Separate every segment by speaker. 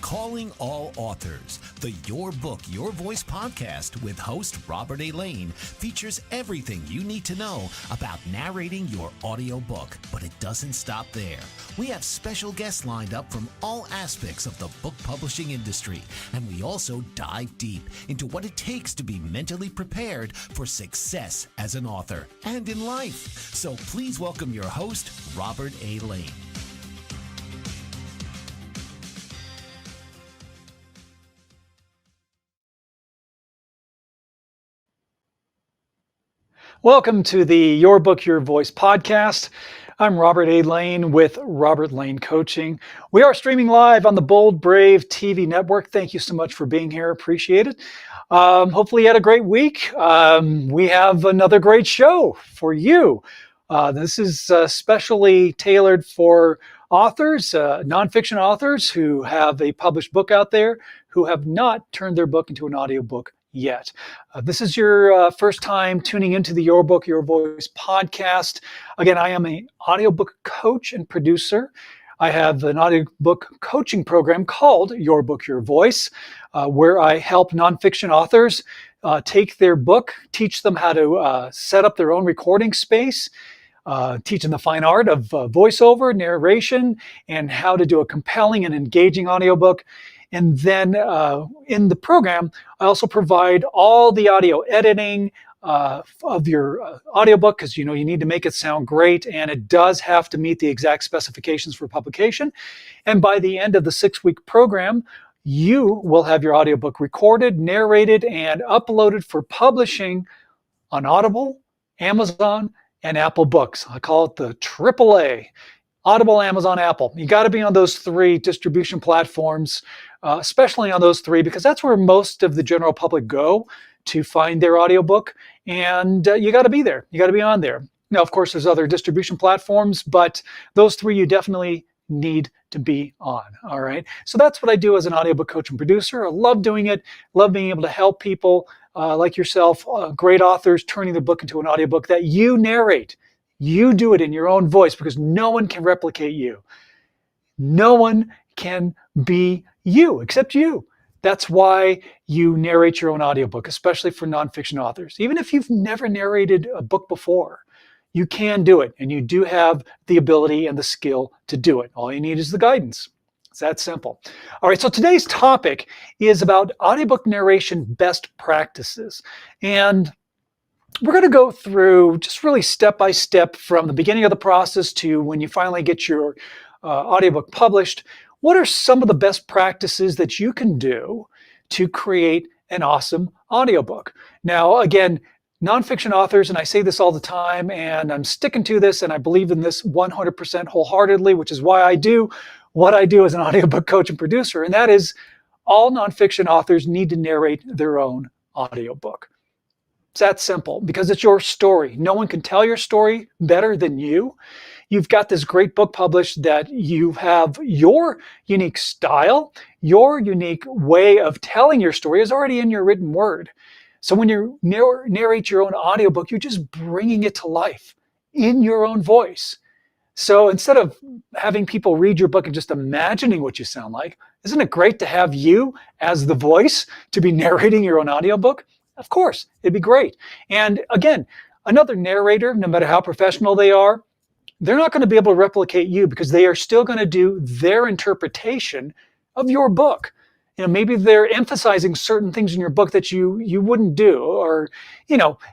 Speaker 1: Calling all authors, the Your Book, Your Voice podcast with host Robert A. Lane features everything you need to know about narrating your audiobook. But it doesn't stop there. We have special guests lined up from all aspects of the book publishing industry, and we also dive deep into what it takes to be mentally prepared for success as an author and in life. So please welcome your host, Robert A. Lane.
Speaker 2: Welcome to the Your Book, Your Voice podcast. I'm Robert A. Lane with Robert Lane Coaching. We are streaming live on the Bold Brave TV network. Thank you so much for being here. Appreciate it. Hopefully you had a great week. We have another great show for you. This is specially tailored for authors, nonfiction authors who have a published book out there who have not turned their book into an audiobook yet. This is your first time tuning into the Your Book, Your Voice podcast. Again, I am an audiobook coach and producer. I have an audiobook coaching program called Your Book, Your Voice, where I help nonfiction authors take their book, teach them how to set up their own recording space, teach them the fine art of voiceover, narration, and how to do a compelling and engaging audiobook. And then in the program, I also provide all the audio editing of your audiobook, because you need to make it sound great, and it does have to meet the exact specifications for publication. And by the end of the 6-week program, you will have your audiobook recorded, narrated, and uploaded for publishing on Audible, Amazon, and Apple Books. I call it the AAA. Audible, Amazon, Apple. You got to be on those 3 distribution platforms, especially on those 3, because that's where most of the general public go to find their audiobook. And you got to be there. You got to be on there. Now, of course, there's other distribution platforms, but those 3 you definitely need to be on. All right. So that's what I do as an audiobook coach and producer. I love doing it. Love being able to help people like yourself, great authors, turning their book into an audiobook that you narrate. You do it in your own voice, because no one can replicate you. No one can be you except you. That's why you narrate your own audiobook, especially for nonfiction authors. Even if you've never narrated a book before, you can do it, and you do have the ability and the skill to do it. All you need is the guidance. It's that simple. All right, so today's topic is about audiobook narration best practices. And we're going to go through just really step by step from the beginning of the process to when you finally get your audiobook published. What are some of the best practices that you can do to create an awesome audiobook? Now, again, nonfiction authors, and I say this all the time, and I'm sticking to this, and I believe in this 100% wholeheartedly, which is why I do what I do as an audiobook coach and producer, and that is all nonfiction authors need to narrate their own audiobook. It's that simple, because it's your story. No one can tell your story better than you. You've got this great book published that you have your unique style, your unique way of telling your story is already in your written word. So when you narrate your own audiobook, you're just bringing it to life in your own voice. So instead of having people read your book and just imagining what you sound like, isn't it great to have you as the voice to be narrating your own audiobook? Of course, it'd be great. And again, another narrator, no matter how professional they are, they're not going to be able to replicate you, because they are still going to do their interpretation of your book. Maybe they're emphasizing certain things in your book that you wouldn't do, or,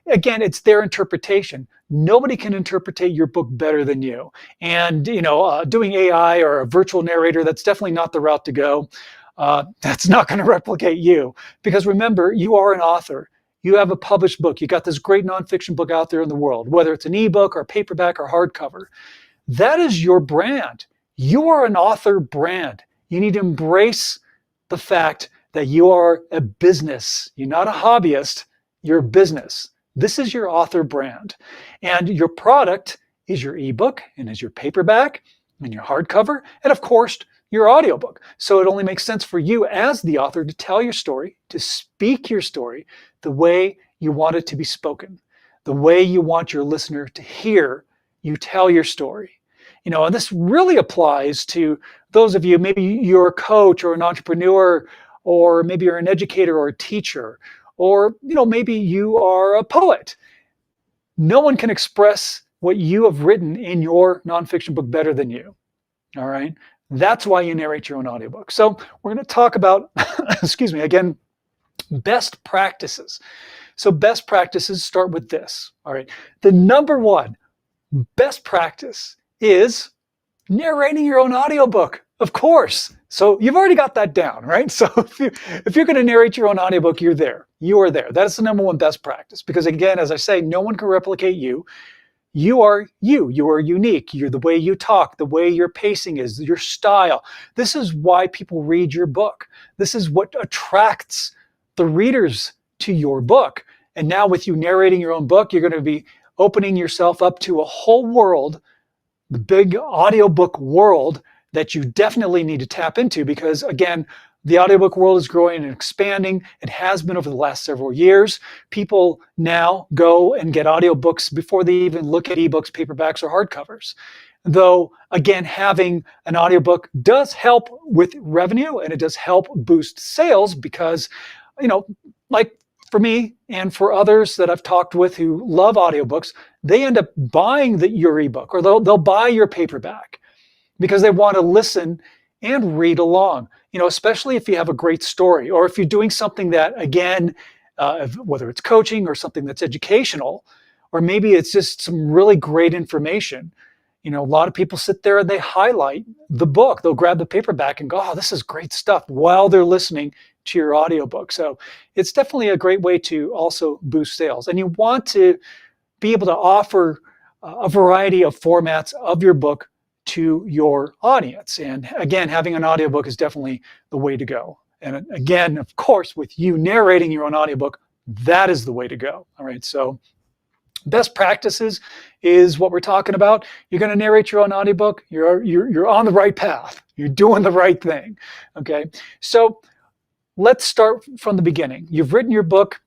Speaker 2: again, it's their interpretation. Nobody can interpret your book better than you. And, doing AI or a virtual narrator, that's definitely not the route to go. That's not going to replicate you, because remember, you are an author. You have a published book. You got this great nonfiction book out there in the world, whether it's an ebook or paperback or hardcover. That is your brand. You are an author brand. You need to embrace the fact that you are a business. You're not a hobbyist. You're a business. This is your author brand. And your product is your ebook, and is your paperback, and your hardcover, and of course, your audiobook. So it only makes sense for you as the author to tell your story, to speak your story the way you want it to be spoken, the way you want your listener to hear you tell your story. And this really applies to those of you, maybe you're a coach or an entrepreneur, or maybe you're an educator or a teacher, or maybe you are a poet. No one can express what you have written in your nonfiction book better than you. All right. That's why you narrate your own audiobook. So we're going to talk about, excuse me, again, best practices. So best practices start with this. All right. The number one best practice is narrating your own audiobook, of course. So you've already got that down, right? So if you're going to narrate your own audiobook, you're there. You are there. That's the number one best practice. Because again, as I say, no one can replicate you. You are you. You are unique. You're the way you talk, the way your pacing is, your style. This is why people read your book. This is what attracts the readers to your book. And now with you narrating your own book, you're going to be opening yourself up to a whole world, the big audiobook world that you definitely need to tap into, because again, the audiobook world is growing and expanding. It has been over the last several years. People now go and get audiobooks before they even look at ebooks, paperbacks, or hardcovers. Though, again, having an audiobook does help with revenue, and it does help boost sales because, like for me and for others that I've talked with who love audiobooks, they end up buying your ebook, or they'll buy your paperback because they want to listen and read along, especially if you have a great story, or if you're doing something that, again, whether it's coaching or something that's educational, or maybe it's just some really great information. A lot of people sit there and they highlight the book. They'll grab the paperback and go, oh, this is great stuff, while they're listening to your audiobook. So it's definitely a great way to also boost sales. And you want to be able to offer a variety of formats of your book to your audience. And again, having an audiobook is definitely the way to go. And again, of course, with you narrating your own audiobook, that is the way to go. All right. So best practices is what we're talking about. You're going to narrate your own audiobook. You're on the right path. You're doing the right thing. Okay. So let's start from the beginning. You've written your book.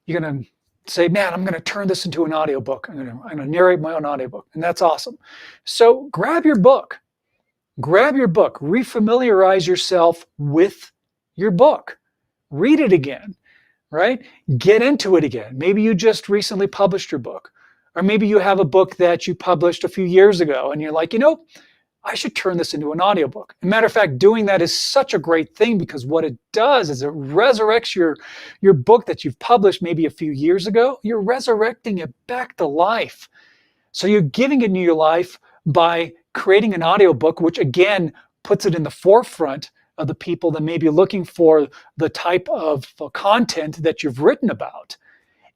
Speaker 2: You're going to say, man, I'm going to turn this into an audiobook. I'm going to narrate my own audiobook. And that's awesome. So grab your book. Refamiliarize yourself with your book. Read it again, right? Get into it again. Maybe you just recently published your book. Or maybe you have a book that you published a few years ago and you're like, I should turn this into an audiobook. As a matter of fact, doing that is such a great thing, because what it does is it resurrects your book that you've published maybe a few years ago. You're resurrecting it back to life. So you're giving it new life by creating an audiobook, which again puts it in the forefront of the people that may be looking for the type of content that you've written about.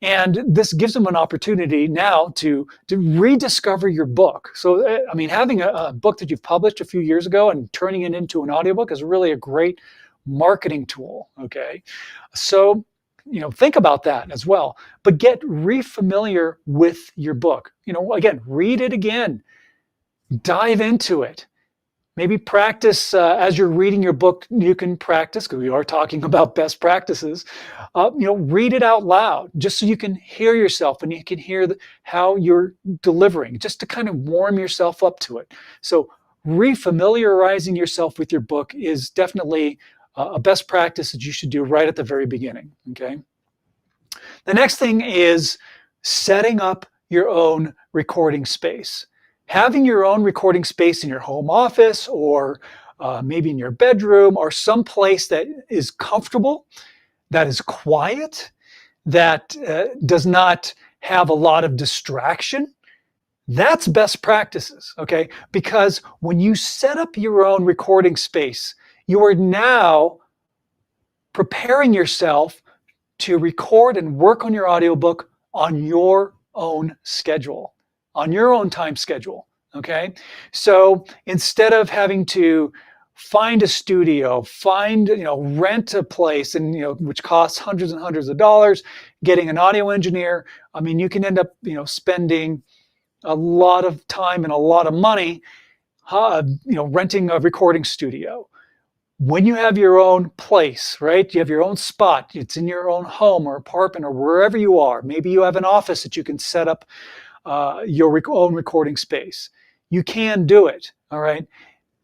Speaker 2: And this gives them an opportunity now to rediscover your book. So, having a book that you've published a few years ago and turning it into an audiobook is really a great marketing tool, okay? So, think about that as well. But get refamiliar with your book. Again, read it again. Dive into it. Maybe practice as you're reading your book. You can practice, because we are talking about best practices. Read it out loud, just so you can hear yourself and you can hear how you're delivering, just to kind of warm yourself up to it. So refamiliarizing yourself with your book is definitely a best practice that you should do right at the very beginning. Okay. The next thing is setting up your own recording space. Having your own recording space in your home office, or maybe in your bedroom, or someplace that is comfortable, that is quiet, that does not have a lot of distraction. That's best practices, okay? Because when you set up your own recording space, you are now preparing yourself to record and work on your audiobook on your own schedule, on your own time schedule, okay? So instead of having to find a studio, rent a place, and which costs hundreds and hundreds of dollars, getting an audio engineer, you can end up spending a lot of time and a lot of money, renting a recording studio. When you have your own place, right? You have your own spot. It's in your own home or apartment or wherever you are. Maybe you have an office that you can set up your own recording space. You can do it, all right?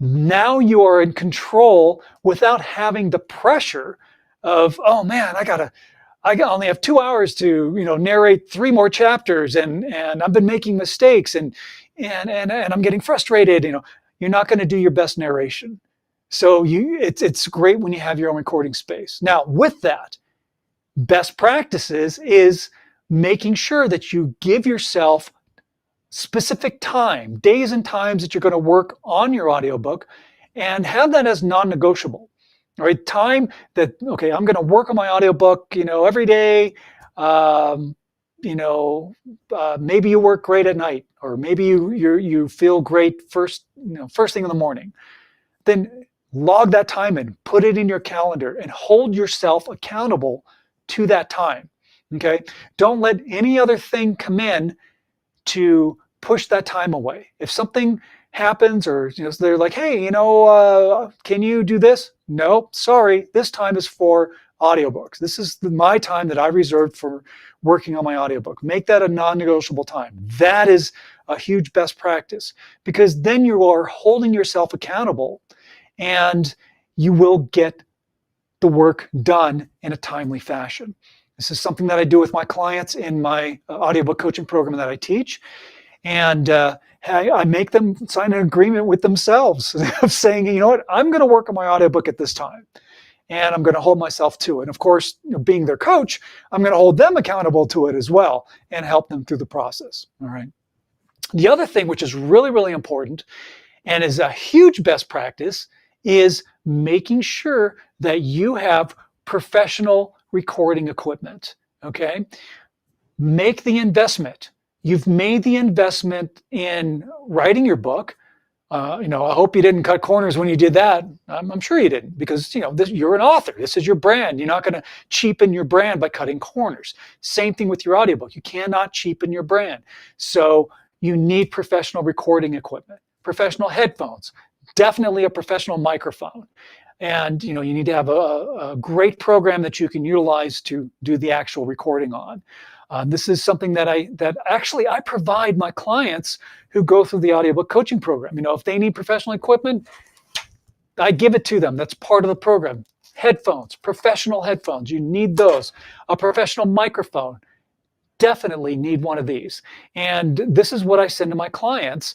Speaker 2: Now you are in control without having the pressure of, oh man, I only have 2 hours to, narrate 3 more chapters, and I've been making mistakes, and I'm getting frustrated. You're not going to do your best narration. So it's great when you have your own recording space. Now, with that, best practices is making sure that you give yourself specific time, days and times that you're going to work on your audiobook, and have that as non-negotiable. All right, time that, okay, I'm going to work on my audiobook, every day. Maybe you work great at night, or maybe you feel great first thing in the morning. Then log that time in, put it in your calendar, and hold yourself accountable to that time. Okay, don't let any other thing come in to push that time away. If something happens, or so they're like, hey, can you do this? No, sorry, this time is for audiobooks. This is my time that I reserved for working on my audiobook. Make that a non-negotiable time. That is a huge best practice, because then you are holding yourself accountable, and you will get the work done in a timely fashion. This is something that I do with my clients in my audiobook coaching program that I teach. And I make them sign an agreement with themselves of saying, you know what, I'm going to work on my audiobook at this time, and I'm going to hold myself to it. And of course, being their coach, I'm going to hold them accountable to it as well and help them through the process. All right. The other thing, which is really, really important and is a huge best practice, is making sure that you have professional recording equipment. Okay. Make the investment. You've made the investment in writing your book. I hope you didn't cut corners when you did that. I'm sure you didn't, because you're an author. This is your brand. You're not going to cheapen your brand by cutting corners. Same thing with your audiobook. You cannot cheapen your brand. So you need professional recording equipment, professional headphones, definitely a professional microphone. And you need to have a great program that you can utilize to do the actual recording on. This is something that I provide my clients who go through the audiobook coaching program. If they need professional equipment, I give it to them. That's part of the program. Headphones, professional headphones, you need those. A professional microphone, definitely need one of these. And this is what I send to my clients.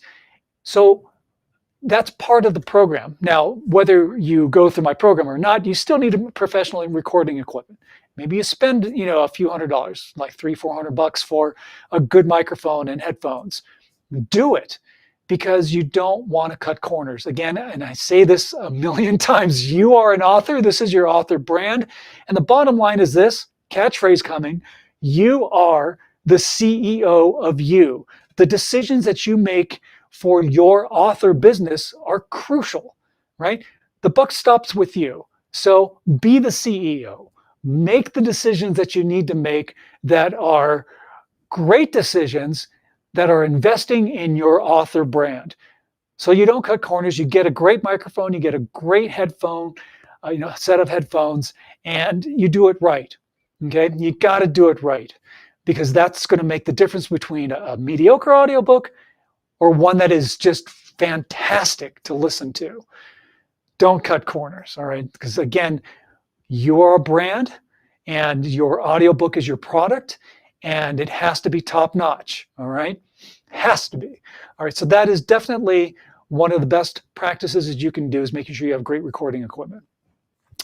Speaker 2: So that's part of the program. Now, whether you go through my program or not, you still need professional recording equipment. Maybe you spend, a few $100s, like $300-400 for a good microphone and headphones. Do it, because you don't want to cut corners. Again, and I say this a million times, you are an author. This is your author brand. And the bottom line is this, catchphrase coming, you are the CEO of you. The decisions that you make for your author business are crucial, right? The buck stops with you. So be the CEO. Make the decisions that you need to make that are great decisions, that are investing in your author brand. So you don't cut corners. You get a great microphone, you get a great headphone, set of headphones, and you do it right. Okay, you got to do it right, because that's going to make the difference between a mediocre audiobook or one that is just fantastic to listen to. Don't cut corners, all right? Because again, you're a brand, and your audiobook is your product, and it has to be top notch, all right? Has to be. All right, so that is definitely one of the best practices that you can do, is making sure you have great recording equipment.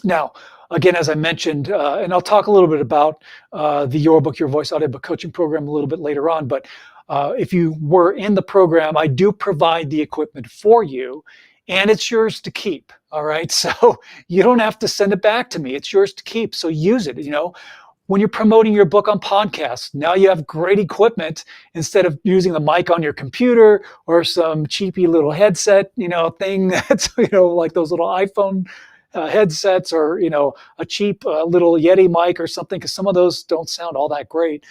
Speaker 2: Now, again, as I mentioned, and I'll talk a little bit about the Your Book, Your Voice audiobook coaching program a little bit later on, but if you were in the program, I do provide the equipment for you, and it's yours to keep. All right. So you don't have to send it back to me. It's yours to keep. So use it. When you're promoting your book on podcasts, now you have great equipment, instead of using the mic on your computer or some cheapy little headset, thing that's, like those little iPhone headsets, or, a cheap little Yeti mic or something, because some of those don't sound all that great.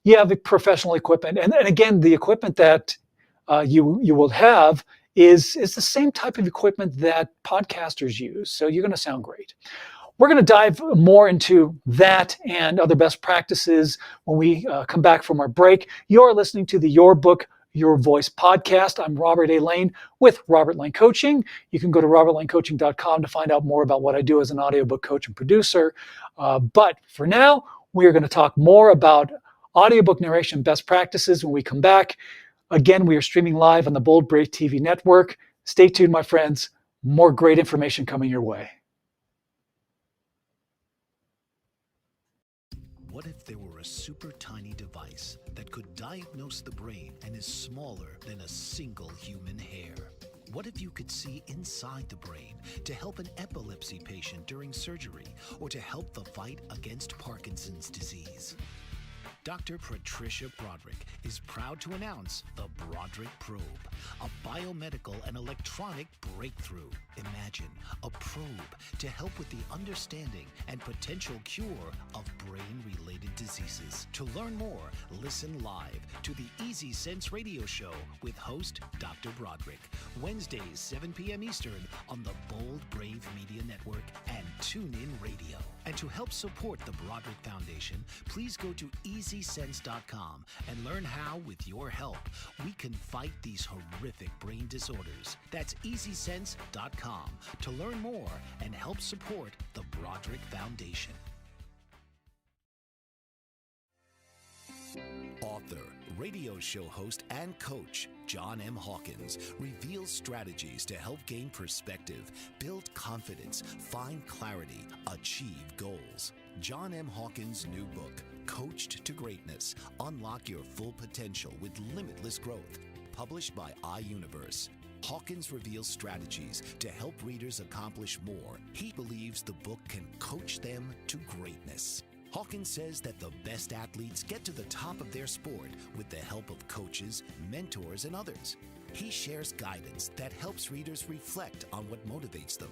Speaker 2: You have professional equipment. And again, the equipment that you will have is the same type of equipment that podcasters use. So you're going to sound great. We're going to dive more into that and other best practices when we come back from our break. You're listening to the Your Book, Your Voice podcast. I'm Robert A. Lane with Robert Lane Coaching. You can go to robertlanecoaching.com to find out more about what I do as an audiobook coach and producer. But for now, we are going to talk more about audiobook narration best practices when we come back. Again, we are streaming live on the Bold Brave TV network. Stay tuned, my friends. More great information coming your way.
Speaker 1: What if there were a super tiny device that could diagnose the brain and is smaller than a single human hair? What if you could see inside the brain to help an epilepsy patient during surgery or to help the fight against Parkinson's disease? Dr. Patricia Broderick is proud to announce the Broderick Probe, a biomedical and electronic breakthrough. Imagine a probe to help with the understanding and potential cure of brain-related diseases. To learn more, listen live to the Easy Sense radio show with host Dr. Broderick, Wednesdays 7 p.m. Eastern on the Bold Brave Media Network and TuneIn Radio. And to help support the Broderick Foundation, please go to EasySense.com and learn how, with your help, we can fight these horrific brain disorders. That's EasySense.com to learn more and help support the Broderick Foundation. Author, radio show host, and coach John M. Hawkins reveals strategies to help gain perspective, build confidence, find clarity, achieve goals. John M. Hawkins' new book, Coached to Greatness: Unlock Your Full Potential with Limitless Growth, published by iUniverse. Hawkins reveals strategies to help readers accomplish more. He believes the book can coach them to greatness. Hawkins says that the best athletes get to the top of their sport with the help of coaches, mentors, and others. He shares guidance that helps readers reflect on what motivates them,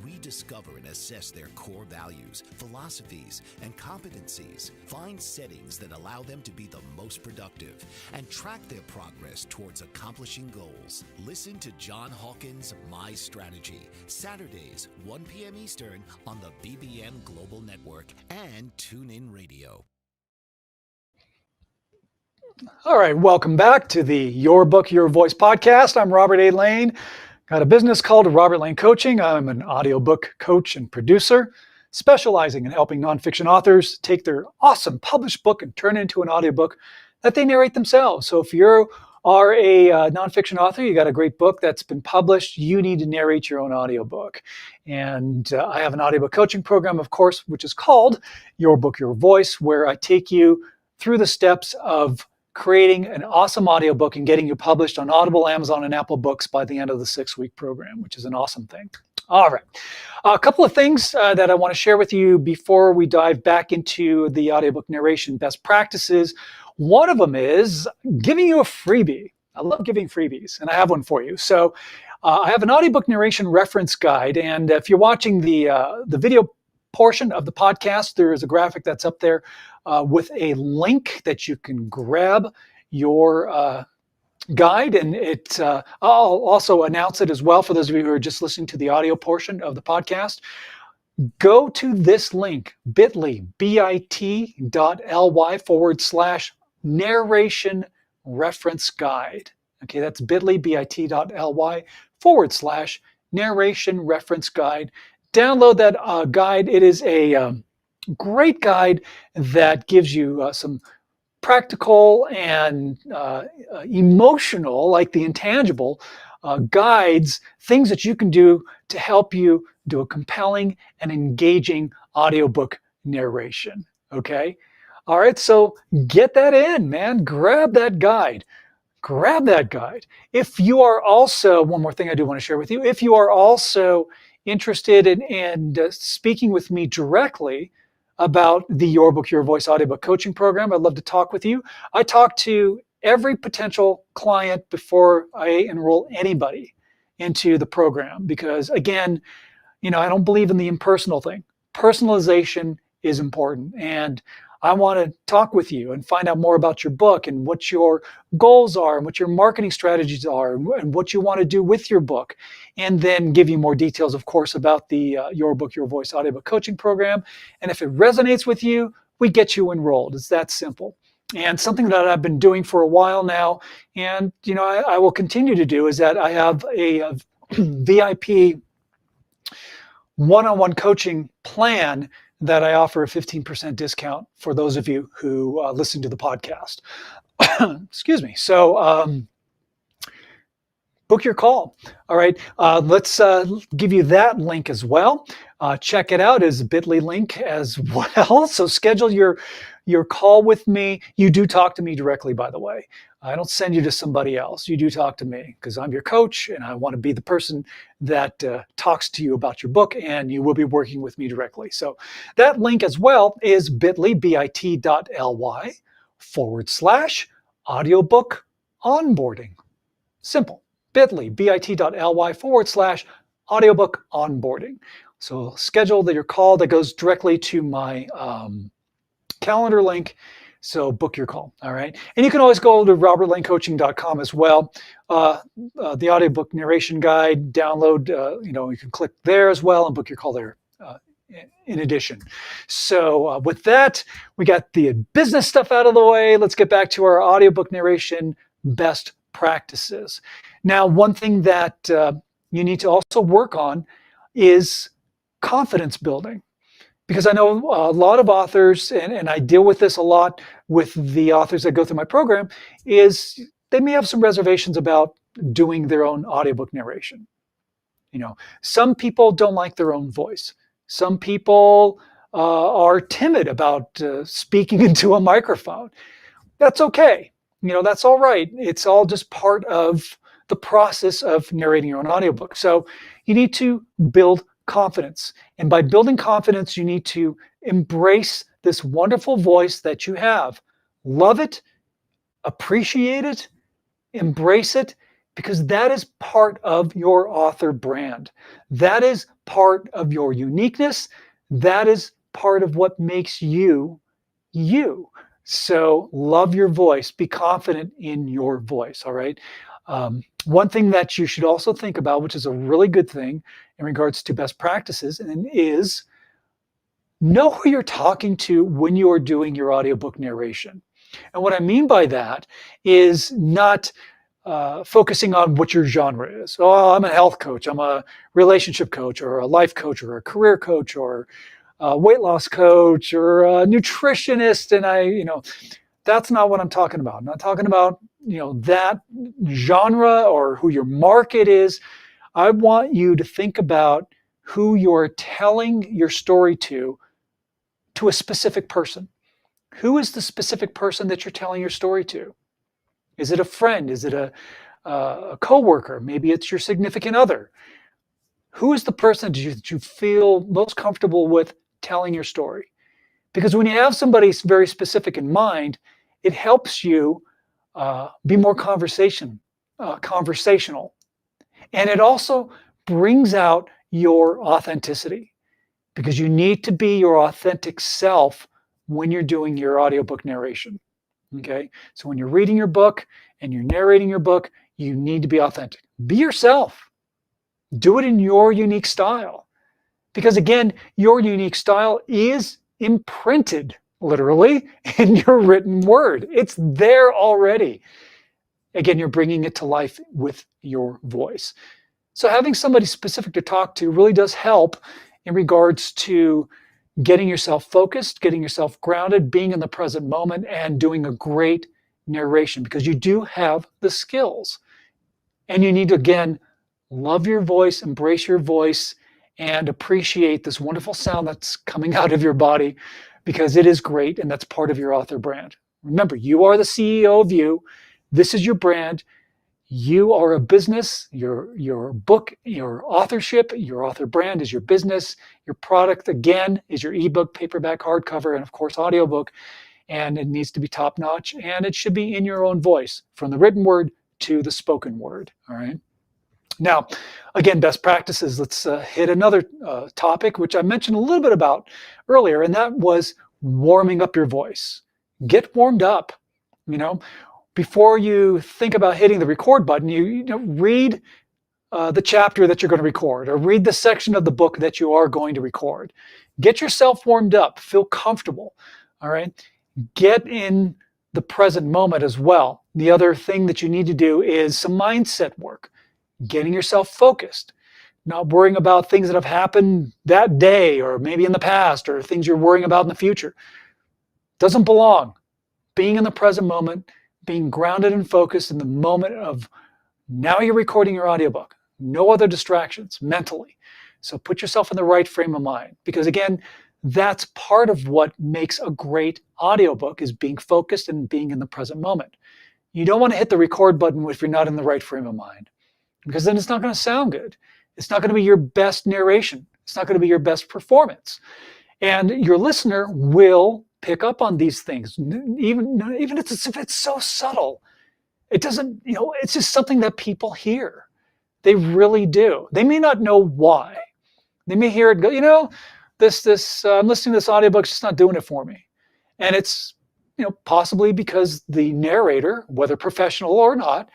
Speaker 1: rediscover and assess their core values, philosophies, and competencies, find settings that allow them to be the most productive, and track their progress towards accomplishing goals. Listen to John Hawkins' My Strategy, Saturdays, 1 p.m. Eastern on the BBN Global Network and TuneIn Radio.
Speaker 2: All right, welcome back to the Your Book, Your Voice podcast. I'm Robert A. Lane. Got a business called Robert Lane Coaching. I'm an audiobook coach and producer, specializing in helping nonfiction authors take their awesome published book and turn it into an audiobook that they narrate themselves. So if you are a nonfiction author, you got a great book that's been published, you need to narrate your own audiobook. And I have an audiobook coaching program, of course, which is called Your Book, Your Voice, where I take you through the steps of creating an awesome audiobook and getting you published on Audible, Amazon, and Apple Books by the end of the 6-week program, which is an awesome thing. All right. A couple of things that I want to share with you before we dive back into the audiobook narration best practices. One of them is giving you a freebie. I love giving freebies, and I have one for you. So I have an audiobook narration reference guide, and if you're watching the video portion of the podcast, there is a graphic that's up there with a link that you can grab your guide, and I'll also announce it as well for those of you who are just listening to the audio portion of the podcast. Go to this link, bit.ly/narration reference guide. Okay, that's bit.ly/narration reference guide. Download that guide. It is a great guide that gives you some practical and emotional, like the intangible, guides, things that you can do to help you do a compelling and engaging audiobook narration. Okay? All right, so get that in, man. Grab that guide. Grab that guide. If you are also, one more thing I do want to share with you, if you are also interested in speaking with me directly about the Your Book, Your Voice audiobook coaching program, I'd love to talk with you. I talk to every potential client before I enroll anybody into the program because, again, I don't believe in the impersonal thing. Personalization is important, and I want to talk with you and find out more about your book and what your goals are and what your marketing strategies are and what you want to do with your book. And then give you more details, of course, about the Your Book, Your Voice audiobook coaching program. And if it resonates with you, we get you enrolled. It's that simple. And something that I've been doing for a while now, and I will continue to do, is that I have a VIP one-on-one coaching plan that I offer a 15% discount for those of you who listen to the podcast. Excuse me. So book your call. All right. Let's give you that link as well. Check it out as a bit.ly link as well. So schedule your call with me. You do talk to me directly, by the way. I don't send you to somebody else. You do talk to me because I'm your coach and I want to be the person that talks to you about your book, and you will be working with me directly. So that link as well is bit.ly, bit.ly/audiobook onboarding. Simple. bit.ly, bit.ly/audiobook onboarding. So schedule your call that goes directly to my calendar link. So book your call. All right. And you can always go to robertlanecoaching.com as well. The audiobook narration guide download, you can click there as well and book your call there in addition. So with that, we got the business stuff out of the way. Let's get back to our audiobook narration best practices. Now, one thing that you need to also work on is confidence building. Because I know a lot of authors, and I deal with this a lot with the authors that go through my program, is they may have some reservations about doing their own audiobook narration. Some people don't like their own voice. Some people are timid about speaking into a microphone. That's okay. That's all right. It's all just part of the process of narrating your own audiobook. So you need to build confidence. And by building confidence, you need to embrace this wonderful voice that you have. Love it, appreciate it, embrace it, because that is part of your author brand. That is part of your uniqueness. That is part of what makes you, you. So love your voice. Be confident in your voice, all right? One thing that you should also think about, which is a really good thing in regards to best practices, and is know who you're talking to when you are doing your audiobook narration. And what I mean by that is not focusing on what your genre is. Oh, I'm a health coach, I'm a relationship coach, or a life coach, or a career coach, or a weight loss coach, or a nutritionist, and that's not what I'm talking about. I'm not talking about that genre or who your market is. I want you to think about who you're telling your story to a specific person. Who is the specific person that you're telling your story to? Is it a friend? Is it a coworker? Maybe it's your significant other. Who is the person that you feel most comfortable with telling your story? Because when you have somebody very specific in mind, it helps you be more conversational. And it also brings out your authenticity, because you need to be your authentic self when you're doing your audiobook narration. Okay? So when you're reading your book and you're narrating your book, you need to be authentic. Be yourself. Do it in your unique style. Because again, your unique style is imprinted literally in your written word. It's there already. Again, you're bringing it to life with your voice. So having somebody specific to talk to really does help in regards to getting yourself focused, getting yourself grounded, being in the present moment, and doing a great narration, because you do have the skills. And you need to, again, love your voice, embrace your voice, and appreciate this wonderful sound that's coming out of your body, because it is great, and that's part of your author brand. Remember, you are the CEO of you. This is your brand. You are a business. Your book, your authorship, your author brand is your business. Your product, again, is your ebook, paperback, hardcover, and of course, audiobook. And it needs to be top-notch, and it should be in your own voice, from the written word to the spoken word. All right. Now, again, best practices. Let's hit another topic, which I mentioned a little bit about earlier, and that was warming up your voice. Get warmed up. Before you think about hitting the record button, you read the chapter that you're going to record, or read the section of the book that you are going to record. Get yourself warmed up. Feel comfortable. All right. Get in the present moment as well. The other thing that you need to do is some mindset work, getting yourself focused, not worrying about things that have happened that day or maybe in the past or things you're worrying about in the future. Doesn't belong. Being in the present moment, being grounded and focused in the moment of now you're recording your audiobook. No other distractions mentally. So put yourself in the right frame of mind, because again, that's part of what makes a great audiobook, is being focused and being in the present moment. You don't want to hit the record button if you're not in the right frame of mind, because then it's not going to sound good. It's not going to be your best narration. It's not going to be your best performance. And your listener will pick up on these things, even if it's so subtle. It doesn't, it's just something that people hear. They really do. They may not know why. They may hear it go, I'm listening to this audiobook, it's just not doing it for me. And it's, possibly because the narrator, whether professional or not,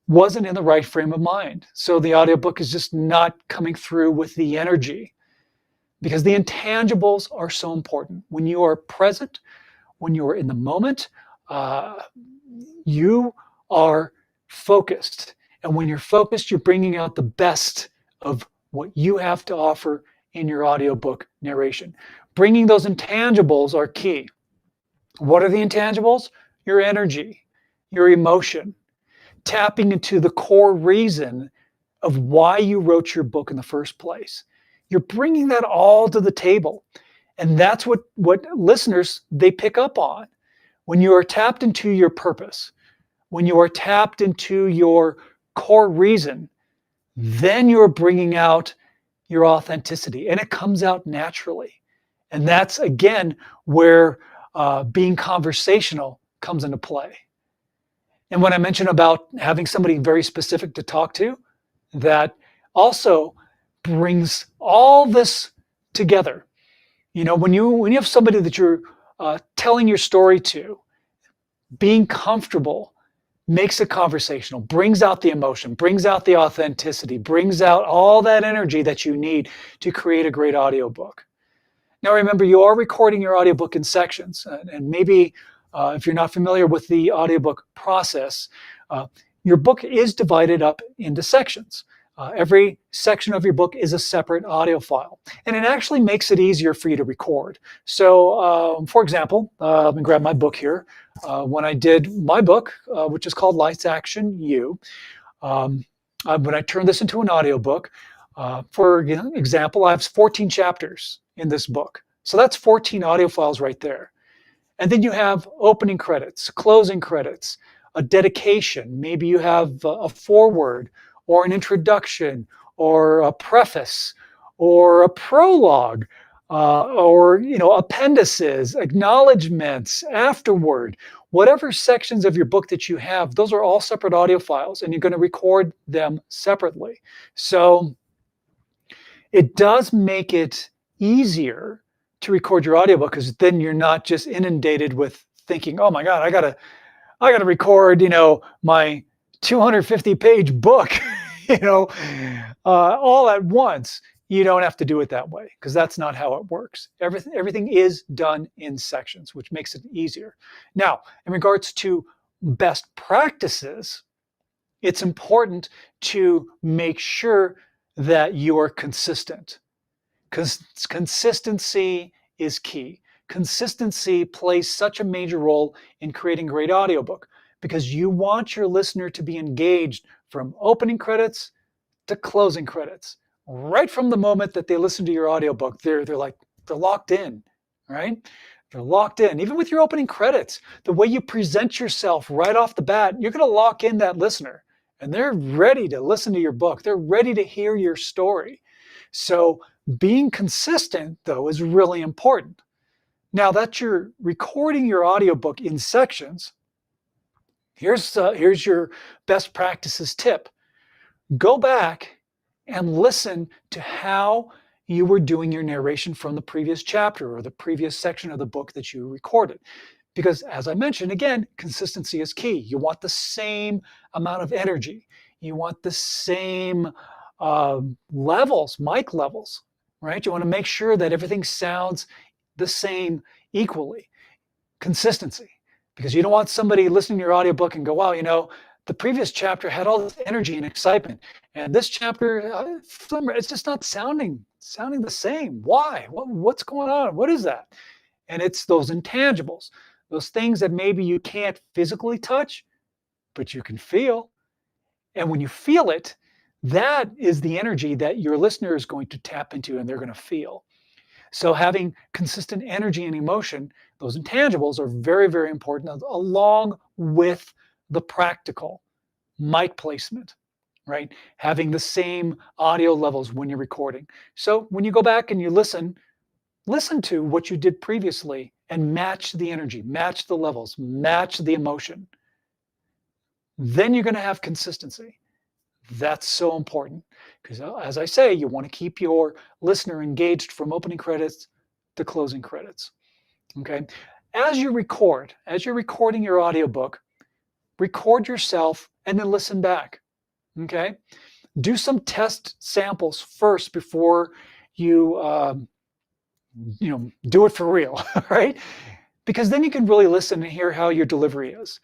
Speaker 2: wasn't in the right frame of mind. So the audiobook is just not coming through with the energy, because the intangibles are so important. When you are present, when you are in the moment, you are focused. And when you're focused, you're bringing out the best of what you have to offer in your audiobook narration. Bringing those intangibles are key. What are the intangibles? Your energy, your emotion, tapping into the core reason of why you wrote your book in the first place. You're bringing that all to the table. And that's what listeners, they pick up on. When you are tapped into your purpose, when you are tapped into your core reason, then you're bringing out your authenticity, and it comes out naturally. And that's, again, where being conversational comes into play. And when I mentioned about having somebody very specific to talk to, that also brings all this together. When you have somebody that you're telling your story to, being comfortable makes it conversational, brings out the emotion, brings out the authenticity, brings out all that energy that you need to create a great audiobook. Now remember, you are recording your audiobook in sections, and maybe if you're not familiar with the audiobook process, your book is divided up into sections. Every section of your book is a separate audio file, and it actually makes it easier for you to record. So, for example, let me grab my book here. When I did my book, which is called Lights, Action, You, when I turned this into an audiobook, for example, I have 14 chapters in this book. So that's 14 audio files right there. And then you have opening credits, closing credits, a dedication. Maybe you have a foreword, or an introduction, or a preface, or a prologue, or appendices, acknowledgments, afterword. Whatever sections of your book that you have, those are all separate audio files, and you're going to record them separately. So it does make it easier to record your audiobook, because then you're not just inundated with thinking, oh my God, I gotta record, my 250-page book, all at once. You don't have to do it that way, because that's not how it works. Everything is done in sections, which makes it easier. Now, in regards to best practices, it's important to make sure that you are consistent, because consistency is key. Consistency plays such a major role in creating a great audiobook, because you want your listener to be engaged from opening credits to closing credits. Right from the moment that they listen to your audiobook, they're locked in, right? They're locked in. Even with your opening credits, the way you present yourself right off the bat, you're going to lock in that listener, and they're ready to listen to your book. They're ready to hear your story. So being consistent, though, is really important. Now that you're recording your audiobook in sections, here's your best practices tip. Go back and listen to how you were doing your narration from the previous chapter or the previous section of the book that you recorded. Because as I mentioned, again, consistency is key. You want the same amount of energy. You want the same levels, mic levels, right? You want to make sure that everything sounds the same equally. Consistency. because you don't want somebody listening to your audiobook and go, wow, the previous chapter had all this energy and excitement, and this chapter, it's just not sounding the same. Why? What's going on? What is that? And it's those intangibles, those things that maybe you can't physically touch, but you can feel. And when you feel it, that is the energy that your listener is going to tap into and they're going to feel. So having consistent energy and emotion, those intangibles are very, very important, along with the practical mic placement, right? Having the same audio levels when you're recording. So when you go back and you listen to what you did previously and match the energy, match the levels, match the emotion. Then you're going to have consistency. That's so important because, as I say, you want to keep your listener engaged from opening credits to closing credits. Okay. As you're recording your audiobook, record yourself and then listen back. Okay. Do some test samples first before you do it for real, right? Because then you can really listen and hear how your delivery is.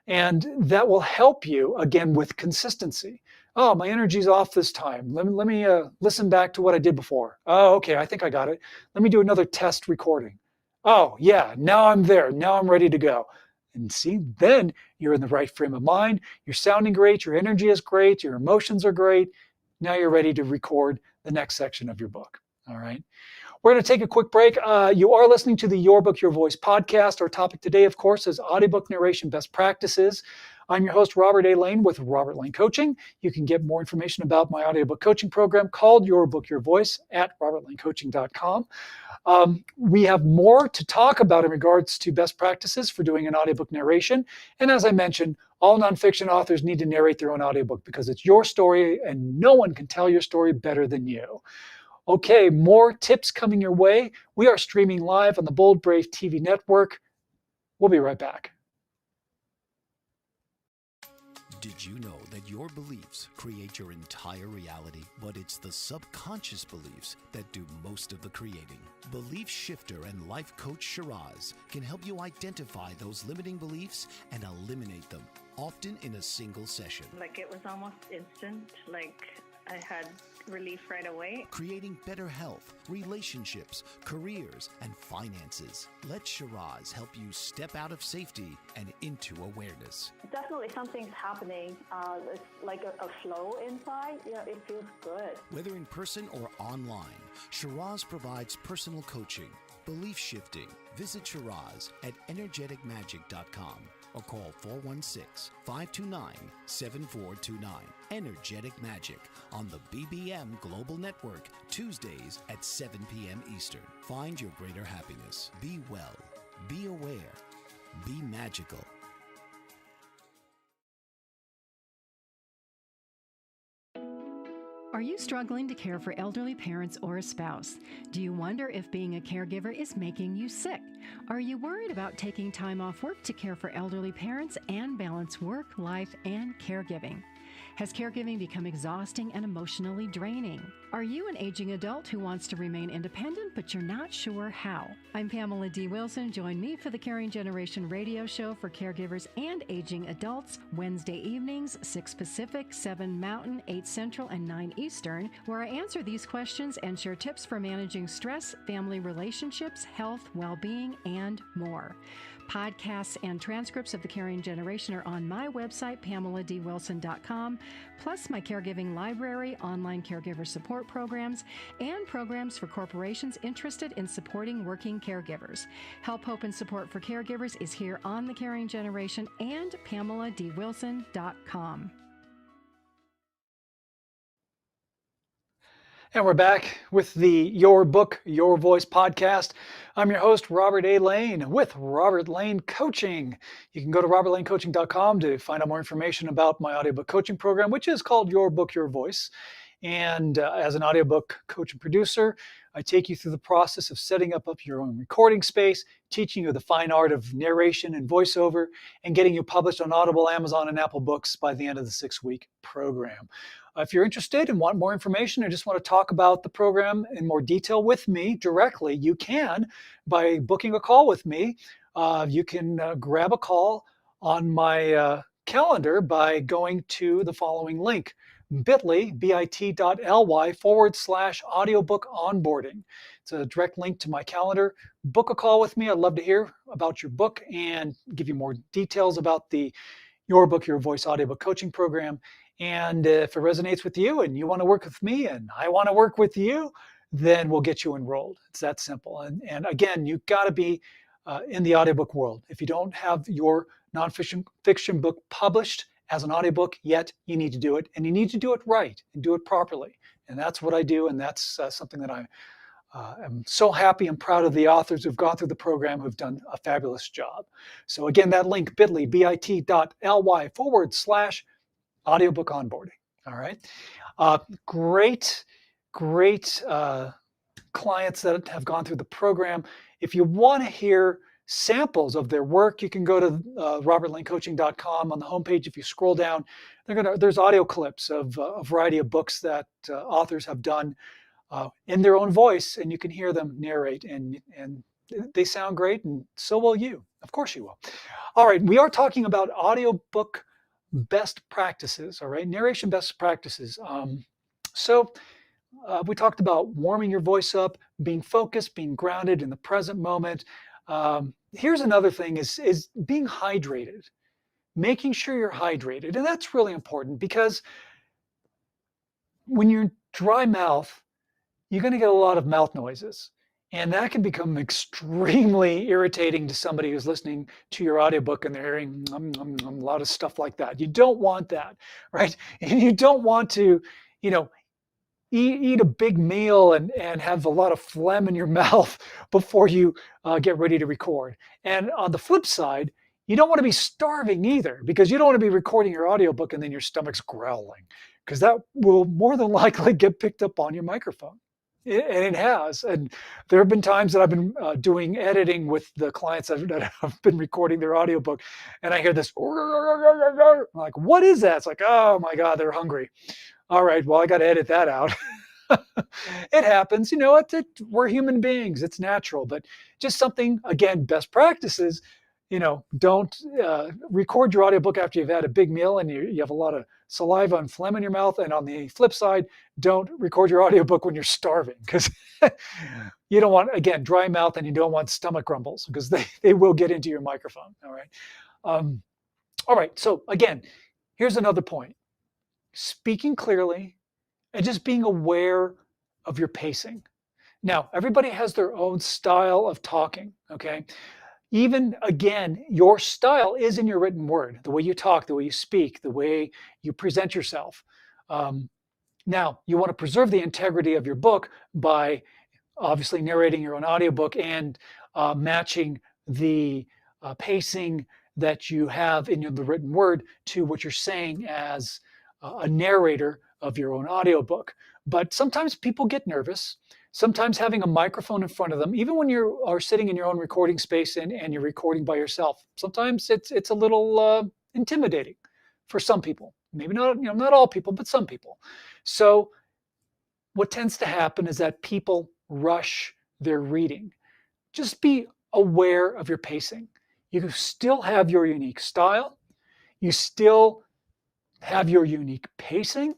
Speaker 2: And that will help you, again, with consistency. Oh, my energy's off this time. Let me listen back to what I did before. Oh, okay, I think I got it. Let me do another test recording. Oh, yeah, now I'm there. Now I'm ready to go. And see, then you're in the right frame of mind. You're sounding great. Your energy is great. Your emotions are great. Now you're ready to record the next section of your book. All right. We're going to take a quick break. You are listening to the Your Book, Your Voice podcast. Our topic today, of course, is audiobook narration best practices. I'm your host, Robert A. Lane with Robert Lane Coaching. You can get more information about my audiobook coaching program called Your Book, Your Voice at robertlanecoaching.com. We have more to talk about in regards to best practices for doing an audiobook narration. And as I mentioned, all nonfiction authors need to narrate their own audiobook because it's your story and no one can tell your story better than you. Okay, more tips coming your way. We are streaming live on the Bold Brave TV network. We'll be right back.
Speaker 1: Did you know that your beliefs create your entire reality, but it's the subconscious beliefs that do most of the creating? Belief shifter and life coach Shiraz can help you identify those limiting beliefs and eliminate them, often in a single session.
Speaker 3: It was almost instant, I had relief right away.
Speaker 1: Creating better health, relationships, careers, and finances. Let Shiraz help you step out of safety and into awareness.
Speaker 4: Definitely something's happening. It's like a flow inside. It feels good.
Speaker 1: Whether in person or online, Shiraz provides personal coaching, belief shifting. Visit Shiraz at energeticmagic.com or call 416-529-7429. Energetic Magic on the BBM Global Network, Tuesdays at 7 p.m. Eastern. Find your greater happiness. Be well. Be aware. Be magical.
Speaker 5: Are you struggling to care for elderly parents or a spouse? Do you wonder if being a caregiver is making you sick? Are you worried about taking time off work to care for elderly parents and balance work, life, and caregiving? Has caregiving become exhausting and emotionally draining? Are you an aging adult who wants to remain independent, but you're not sure how? I'm Pamela D. Wilson. Join me for the Caring Generation radio show for caregivers and aging adults, Wednesday evenings, 6 Pacific, 7 Mountain, 8 Central, and 9 Eastern, where I answer these questions and share tips for managing stress, family relationships, health, well-being, and more. Podcasts and transcripts of The Caring Generation are on my website, PamelaDWilson.com, plus my caregiving library, online caregiver support programs, and programs for corporations interested in supporting working caregivers. Help, hope, and support for caregivers is here on The Caring Generation and PamelaDWilson.com.
Speaker 2: And we're back with the Your Book, Your Voice podcast. I'm your host, Robert A. Lane with Robert Lane Coaching. You can go to robertlanecoaching.com to find out more information about my audiobook coaching program, which is called Your Book, Your Voice. And as an audiobook coach and producer, I take you through the process of setting up your own recording space, teaching you the fine art of narration and voiceover, and getting you published on Audible, Amazon, and Apple Books by the end of the 6-week program. If you're interested and want more information or just want to talk about the program in more detail with me directly, you can by booking a call with me. you can grab a call on my calendar by going to the following link, bit.ly/audiobook onboarding. It's a direct link to my calendar. Book a call with me. I'd love to hear about your book and give you more details about the Your Book, Your Voice audiobook coaching program. And if it resonates with you and you want to work with me and I want to work with you, then we'll get you enrolled. It's that simple. And again, you've got to be in the audiobook world. If you don't have your nonfiction book published as an audiobook yet, you need to do it. And you need to do it right and do it properly. And that's what I do. And that's something that I'm so happy and proud of the authors who've gone through the program who've done a fabulous job. So again, that link, bit.ly/audiobook onboarding. All right. Great clients that have gone through the program. If you want to hear samples of their work, you can go to robertlanecoaching.com. On the homepage, if you scroll down, there's audio clips of a variety of books that authors have done in their own voice, and you can hear them narrate, and they sound great, and so will you. Of course you will. All right, we are talking about audiobook best practices, all right, narration best practices. We talked about warming your voice up, being focused, being grounded in the present moment. Here's another thing is being hydrated, making sure you're hydrated. And that's really important because when you're dry mouth, you're going to get a lot of mouth noises. And that can become extremely irritating to somebody who's listening to your audiobook and they're hearing a lot of stuff like that. You don't want that, right? And you don't want to, eat a big meal and have a lot of phlegm in your mouth before you get ready to record. And on the flip side, you don't want to be starving either, because you don't want to be recording your audiobook and then your stomach's growling, because that will more than likely get picked up on your microphone. And it has. And there have been times that I've been doing editing with the clients that have been recording their audiobook, and I hear this, I'm like, what is that? It's like, oh my God, they're hungry. All right, well, I got to edit that out. It happens. We're human beings. It's natural. But just something, again, best practices, don't record your audiobook after you've had a big meal and you have a lot of saliva and phlegm in your mouth. And on the flip side, don't record your audiobook when you're starving, because you don't want, again, dry mouth, and you don't want stomach grumbles, because they will get into your microphone. All right. All right. So again, here's another point. Speaking clearly and just being aware of your pacing. Now, everybody has their own style of talking, okay? Even, again, your style is in your written word, the way you talk, the way you speak, the way you present yourself. Now, you want to preserve the integrity of your book by obviously narrating your own audiobook and matching the pacing that you have in the written word to what you're saying as a narrator of your own audiobook. But sometimes people get nervous. Sometimes having a microphone in front of them, even when you are sitting in your own recording space and you're recording by yourself, sometimes it's a little intimidating for some people. Maybe not all people, but some people. So what tends to happen is that people rush their reading. Just be aware of your pacing. You still have your unique style. You still have your unique pacing,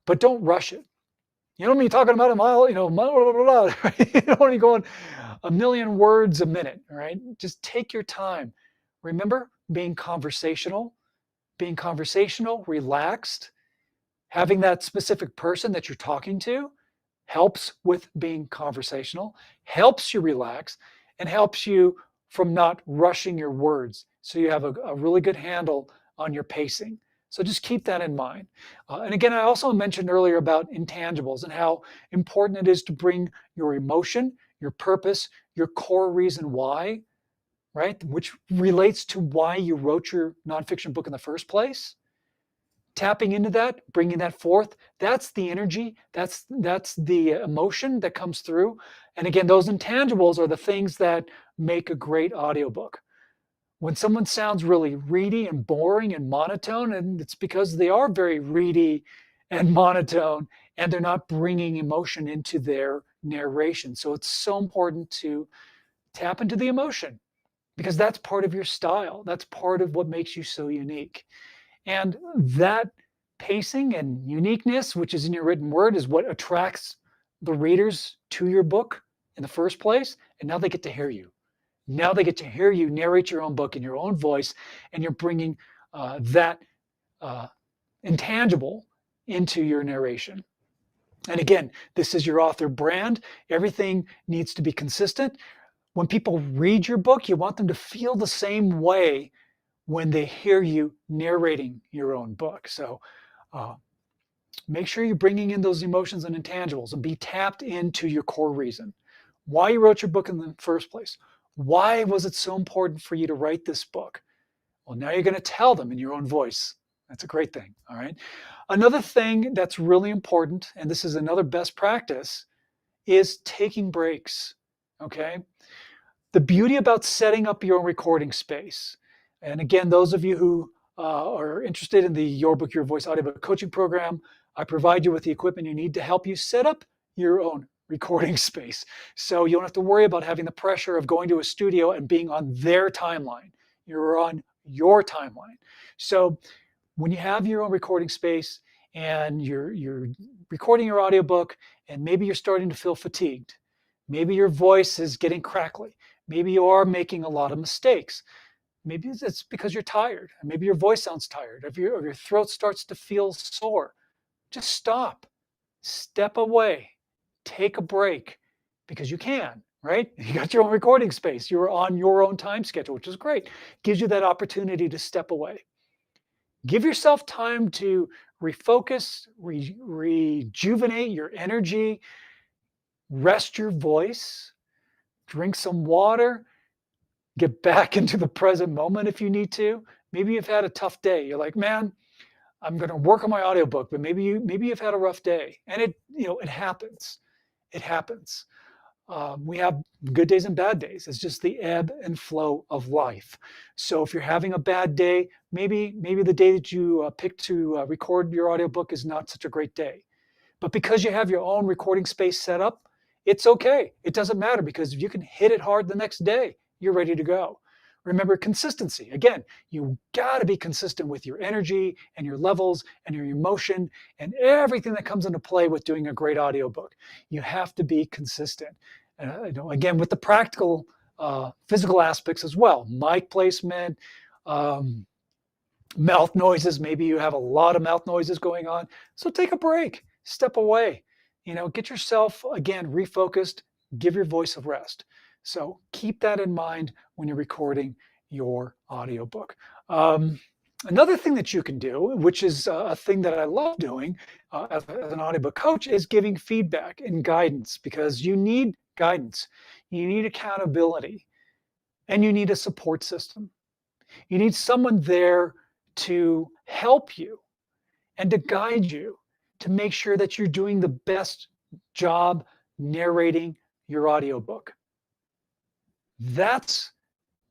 Speaker 2: but don't rush it. You don't want to be talking about a mile, blah, blah, blah, blah, right? You don't want to be going a million words a minute, right? Just take your time. Remember, being conversational, relaxed, having that specific person that you're talking to helps with being conversational, helps you relax, and helps you from not rushing your words. So you have a really good handle on your pacing. So just keep that in mind. And again, I also mentioned earlier about intangibles and how important it is to bring your emotion, your purpose, your core reason why, right? Which relates to why you wrote your nonfiction book in the first place. Tapping into that, bringing that forth, that's the energy, that's the emotion that comes through. And again, those intangibles are the things that make a great audiobook. When someone sounds really reedy and boring and monotone, and it's because they are very reedy and monotone, and they're not bringing emotion into their narration. So it's so important to tap into the emotion. because that's part of your style. That's part of what makes you so unique. And that pacing and uniqueness, which is in your written word, is what attracts the readers to your book in the first place. And now they get to hear you. Now they get to hear you narrate your own book in your own voice, and you're bringing that uh, intangible into your narration. And again, this is your author brand. Everything needs to be consistent. When people read your book, you want them to feel the same way when they hear you narrating your own book. So make sure you're bringing in those emotions and intangibles and be tapped into your core reason. Why you wrote your book in the first place. Why was it so important for you to write this book? Well, now you're going to tell them in your own voice. That's a great thing. All right. Another thing that's really important, and this is another best practice, is taking breaks. Okay. The beauty about setting up your own recording space, and again, those of you who are interested in the Your Book, Your Voice audiobook coaching program, I provide you with the equipment you need to help you set up your own recording space. So you don't have to worry about having the pressure of going to a studio and being on their timeline. You're on your timeline. So when you have your own recording space and you're recording your audiobook, and maybe you're starting to feel fatigued, maybe your voice is getting crackly, maybe you are making a lot of mistakes, maybe it's because you're tired, maybe your voice sounds tired, or your throat starts to feel sore, just stop, step away, take a break, because you can, right? You got your own recording space. You're on your own time schedule, which is great. Gives you that opportunity to step away. Give yourself time to refocus, rejuvenate your energy, rest your voice, drink some water, get back into the present moment if you need to. Maybe you've had a tough day. You're like, man, I'm going to work on my audiobook, but maybe you've had a rough day, and it happens. It happens. We have good days and bad days. It's just the ebb and flow of life. So if you're having a bad day, maybe the day that you picked to record your audiobook is not such a great day. But because you have your own recording space set up, it's okay. It doesn't matter, because if you can hit it hard the next day, you're ready to go. Remember, consistency. Again, you got to be consistent with your energy and your levels and your emotion and everything that comes into play with doing a great audiobook. You have to be consistent. Again, with the practical, physical aspects as well, mic placement, mouth noises. Maybe you have a lot of mouth noises going on. So take a break, step away, get yourself, again, refocused, give your voice a rest. So keep that in mind when you're recording your audiobook. Another thing that you can do, which is a thing that I love doing as an audiobook coach, is giving feedback and guidance, because you need guidance, you need accountability, and you need a support system. You need someone there to help you and to guide you to make sure that you're doing the best job narrating your audiobook. That's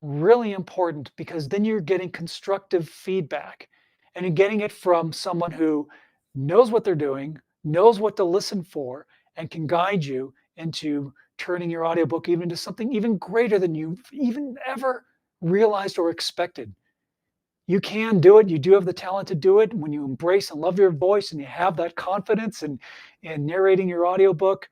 Speaker 2: really important, because then you're getting constructive feedback, and you're getting it from someone who knows what they're doing, knows what to listen for, and can guide you into turning your audiobook even into something even greater than you've even ever realized or expected. You can do it. You do have the talent to do it. When you embrace and love your voice and you have that confidence in narrating your audiobook,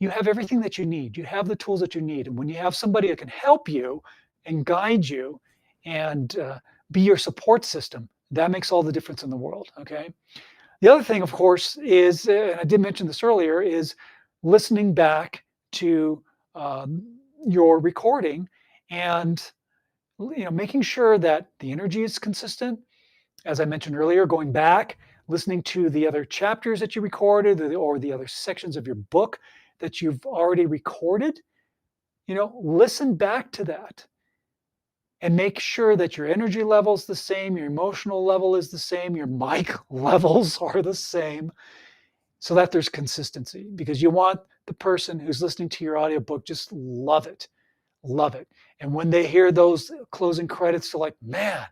Speaker 2: you have everything that you need. You have the tools that you need. And when you have somebody that can help you and guide you and be your support system, that makes all the difference in the world. Okay. The other thing, of course, is, and I did mention this earlier, is listening back to your recording and making sure that the energy is consistent. As I mentioned earlier, going back, listening to the other chapters that you recorded, or the other sections of your book that you've already recorded, listen back to that and make sure that your energy level is the same, your emotional level is the same, your mic levels are the same, so that there's consistency, because you want the person who's listening to your audiobook just love it. And when they hear those closing credits, they're like, man,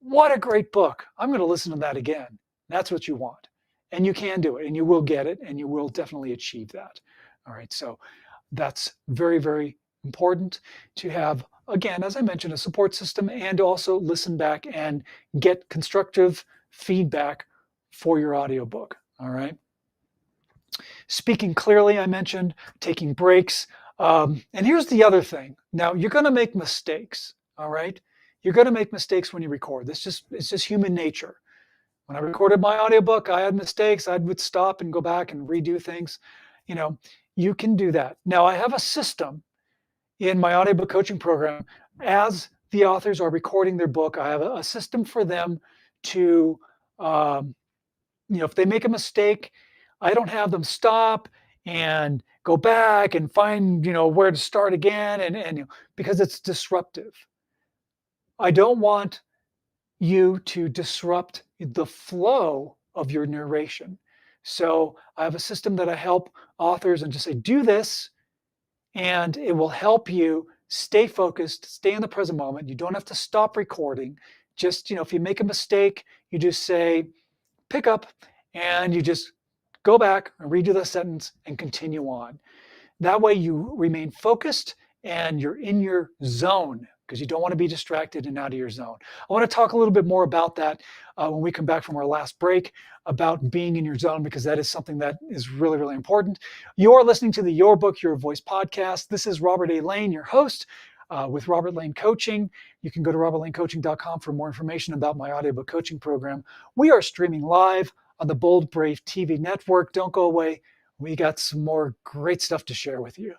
Speaker 2: what a great book. I'm going to listen to that again. That's what you want. And you can do it, and you will get it, and you will definitely achieve that. All right. So that's very, very important to have, again, as I mentioned, a support system and also listen back and get constructive feedback for your audiobook. All right. Speaking clearly, I mentioned taking breaks. And here's the other thing. Now, you're going to make mistakes. All right. You're going to make mistakes when you record. It's just human nature. When I recorded my audiobook, I had mistakes. I would stop and go back and redo things. You can do that. Now, I have a system in my audiobook coaching program. As the authors are recording their book, I have a system for them to, if they make a mistake, I don't have them stop and go back and find, where to start again, and because it's disruptive. I don't want you to disrupt the flow of your narration. So I have a system that I help authors and just say, do this, and it will help you stay focused, stay in the present moment. You don't have to stop recording. Just, if you make a mistake, you just say, pick up, and you just go back and redo the sentence and continue on. That way you remain focused and you're in your zone, because you don't want to be distracted and out of your zone. I want to talk a little bit more about that when we come back from our last break, about being in your zone, because that is something that is really, really important. You're listening to the Your Book, Your Voice podcast. This is Robert A. Lane, your host with Robert Lane Coaching. You can go to robertlanecoaching.com for more information about my audiobook coaching program. We are streaming live on the Bold Brave TV network. Don't go away. We got some more great stuff to share with you.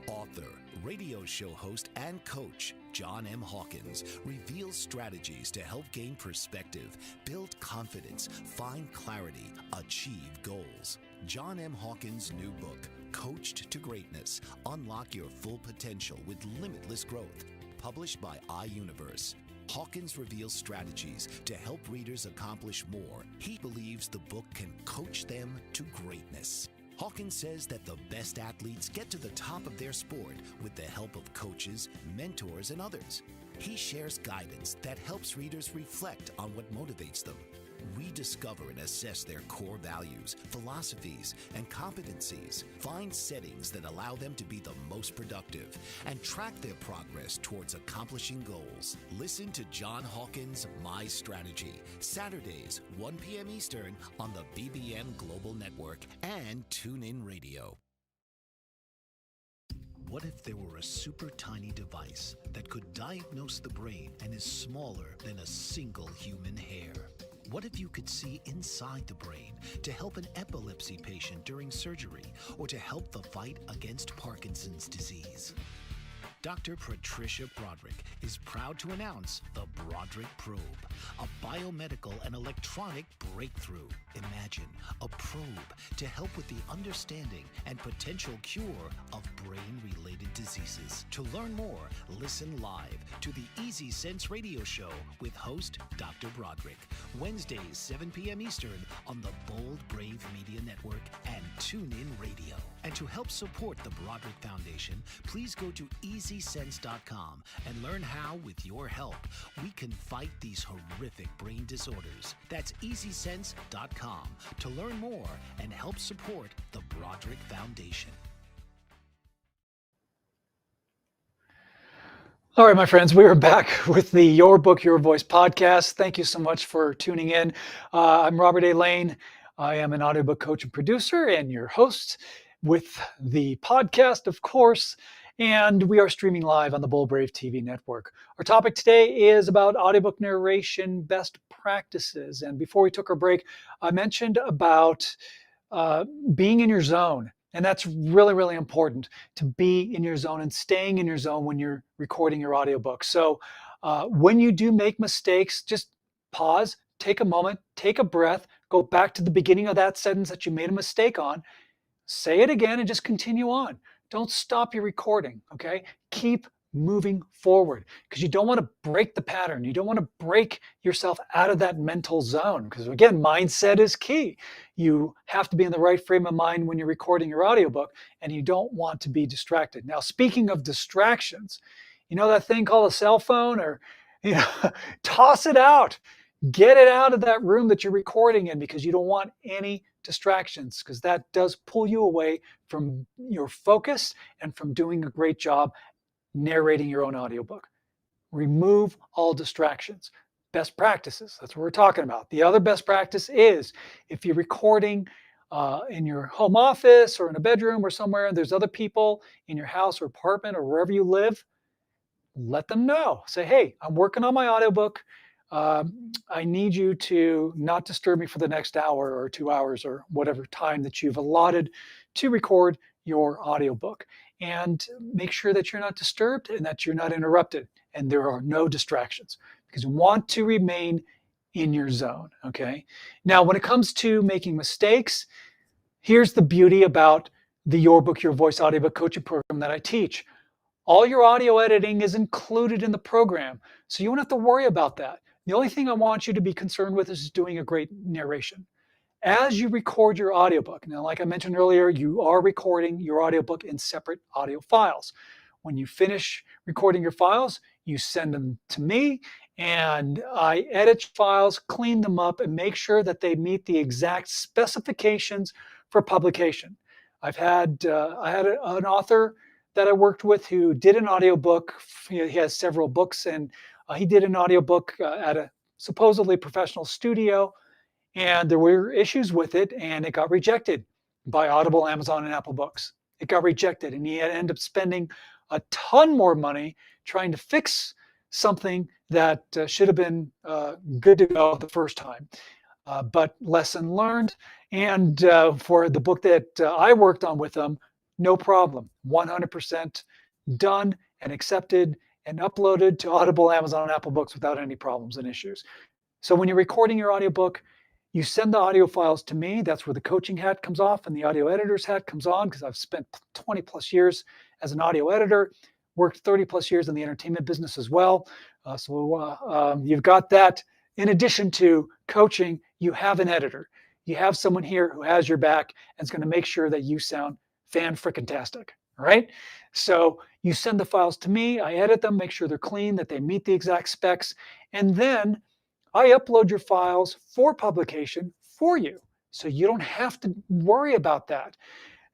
Speaker 1: Author, radio show host, and coach John M. Hawkins reveals strategies to help gain perspective, build confidence, find clarity, achieve goals. John M. Hawkins' new book, Coached to Greatness: Unlock Your Full Potential with Limitless Growth, published by iUniverse. Hawkins reveals strategies to help readers accomplish more. He believes the book can coach them to greatness. Hawkins says that the best athletes get to the top of their sport with the help of coaches, mentors, and others. He shares guidance that helps readers reflect on what motivates them. We discover and assess their core values, philosophies, and competencies, find settings that allow them to be the most productive, and track their progress towards accomplishing goals. Listen to John Hawkins' My Strategy, Saturdays, 1 p.m. Eastern on the BBM Global Network and TuneIn Radio. What if there were a super tiny device that could diagnose the brain and is smaller than a single human hair? What if you could see inside the brain to help an epilepsy patient during surgery or to help the fight against Parkinson's disease? Dr. Patricia Broderick is proud to announce the Broderick Probe, a biomedical and electronic breakthrough. Imagine a probe to help with the understanding and potential cure of brain-related diseases. To learn more, listen live to the Easy Sense radio show with host Dr. Broderick, Wednesdays 7 p.m. Eastern on the Bold Brave Media Network and TuneIn Radio. And to help support the Broderick Foundation, please go to EasySense.com and learn how, with your help, we can fight these horrific brain disorders. That's EasySense.com to learn more and help support the Broderick Foundation.
Speaker 2: All right, my friends, we are back with the Your Book, Your Voice podcast. Thank you so much for tuning in. I'm Robert A. Lane. I am an audiobook coach and producer and your host with the podcast, of course, and we are streaming live on the Bold Brave TV network. Our topic today is about audiobook narration best practices. And before we took our break, I mentioned about being in your zone. And that's really, really important, to be in your zone and staying in your zone when you're recording your audiobook. So when you do make mistakes, just pause, take a moment, take a breath, go back to the beginning of that sentence that you made a mistake on, say it again, and just continue on. Don't stop your recording, okay? Keep moving forward, because you don't want to break the pattern. You don't want to break yourself out of that mental zone, because again, mindset is key. You have to be in the right frame of mind when you're recording your audiobook, and you don't want to be distracted. Now, speaking of distractions, you know that thing called a cell phone, or toss it out. Get it out of that room that you're recording in, because you don't want any distractions, because that does pull you away from your focus and from doing a great job narrating your own audiobook. Remove all distractions. Best practices, that's what we're talking about. The other best practice is, if you're recording in your home office or in a bedroom or somewhere, and there's other people in your house or apartment or wherever you live, let them know. Say, hey, I'm working on my audiobook. I need you to not disturb me for the next hour or 2 hours or whatever time that you've allotted to record your audiobook. And make sure that you're not disturbed and that you're not interrupted and there are no distractions, because you want to remain in your zone. Okay. Now, when it comes to making mistakes, here's the beauty about the Your Book, Your Voice audiobook coaching program that I teach. All your audio editing is included in the program, so you don't have to worry about that. The only thing I want you to be concerned with is doing a great narration. As you record your audiobook, now, like I mentioned earlier, you are recording your audiobook in separate audio files. When you finish recording your files, you send them to me, and I edit files, clean them up, and make sure that they meet the exact specifications for publication. I had an author that I worked with who did an audiobook. He has several books, and he did an audiobook at a supposedly professional studio, and there were issues with it, and it got rejected by Audible, Amazon, and Apple Books. It got rejected, and he had ended up spending a ton more money trying to fix something that should have been good to go the first time. But lesson learned. And for the book that I worked on with him, no problem. 100% done and accepted and uploaded to Audible, Amazon, and Apple Books without any problems and issues. So when you're recording your audiobook, you send the audio files to me. That's where the coaching hat comes off and the audio editor's hat comes on, because I've spent 20 plus years as an audio editor, worked 30 plus years in the entertainment business as well. So you've got that. In addition to coaching, you have an editor. You have someone here who has your back and is going to make sure that you sound fan-frickin-tastic, all right? So you send the files to me, I edit them, make sure they're clean, that they meet the exact specs, and then I upload your files for publication for you. So you don't have to worry about that.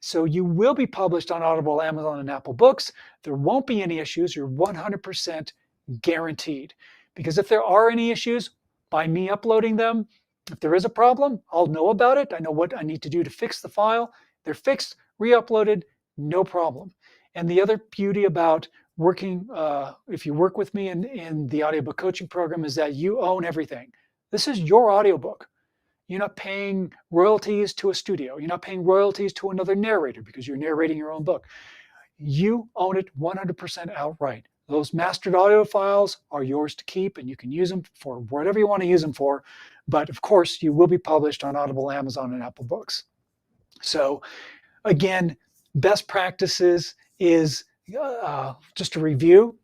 Speaker 2: So you will be published on Audible, Amazon, and Apple Books. There won't be any issues. You're 100% guaranteed. Because if there are any issues, by me uploading them, if there is a problem, I'll know about it. I know what I need to do to fix the file. They're fixed, re-uploaded, no problem. And the other beauty about working, if you work with me in the audiobook coaching program, is that you own everything. This is your audiobook. You're not paying royalties to a studio. You're not paying royalties to another narrator because you're narrating your own book. You own it 100% outright. Those mastered audio files are yours to keep, and you can use them for whatever you want to use them for. But of course, you will be published on Audible, Amazon, and Apple Books. So again, best practices is just a review,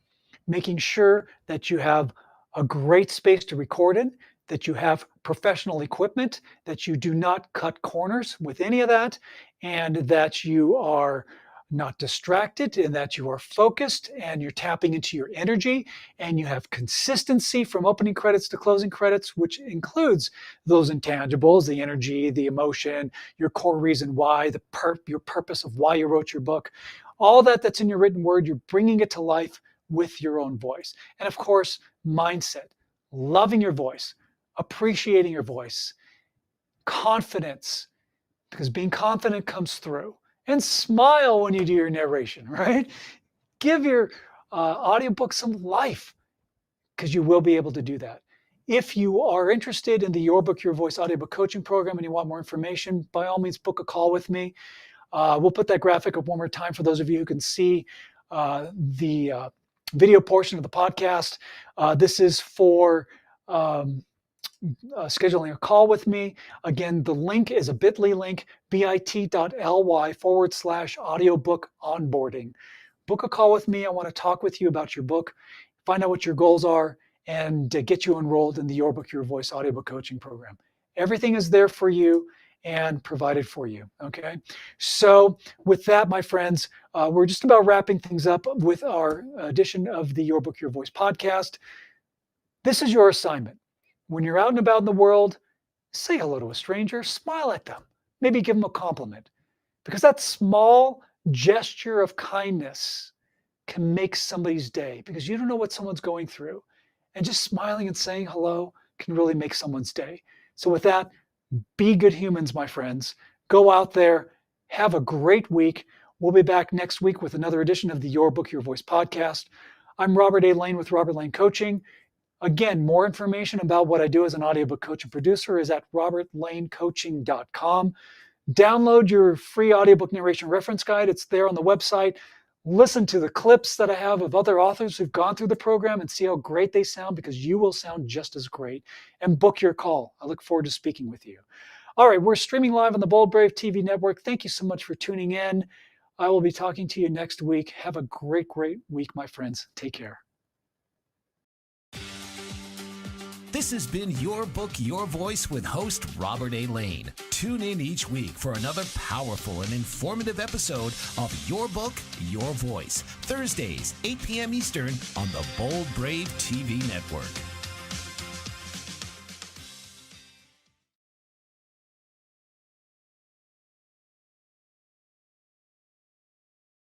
Speaker 2: making sure that you have a great space to record in, that you have professional equipment, that you do not cut corners with any of that, and that you are not distracted, and that you are focused and you're tapping into your energy, and you have consistency from opening credits to closing credits, which includes those intangibles, the energy, the emotion, your core reason why, your purpose of why you wrote your book. All that's in your written word, you're bringing it to life with your own voice. And of course, mindset, loving your voice, appreciating your voice, confidence, because being confident comes through. And smile when you do your narration, right? Give your audiobook some life, because you will be able to do that. If you are interested in the Your Book, Your Voice audiobook coaching program and you want more information, by all means, book a call with me. We'll put that graphic up one more time for those of you who can see the video portion of the podcast. This is for scheduling a call with me. Again, the link is a bit.ly link, bit.ly/audiobook onboarding. Book a call with me. I want to talk with you about your book, find out what your goals are, and get you enrolled in the Your Book, Your Voice audiobook coaching program. Everything is there for you and provided for you. Okay. So with that, my friends, we're just about wrapping things up with our edition of the Your Book, Your Voice podcast. This is your assignment. When you're out and about in the world, say hello to a stranger, smile at them, maybe give them a compliment. Because that small gesture of kindness can make somebody's day because you don't know what someone's going through. And just smiling and saying hello can really make someone's day. So, with that, be good humans, my friends. Go out there, have a great week. We'll be back next week with another edition of the Your Book, Your Voice podcast. I'm Robert A. Lane with Robert Lane Coaching. Again, more information about what I do as an audiobook coach and producer is at robertlanecoaching.com. Download your free audiobook narration reference guide. It's there on the website. Listen to the clips that I have of other authors who've gone through the program and see how great they sound, because you will sound just as great. And book your call. I look forward to speaking with you. All right, we're streaming live on the Bold Brave TV network. Thank you so much for tuning in. I will be talking to you next week. Have a great, great week, my friends. Take care.
Speaker 1: This has been Your Book, Your Voice with host Robert A. Lane. Tune in each week for another powerful and informative episode of Your Book, Your Voice, Thursdays, 8 p.m. Eastern on the Bold Brave TV network.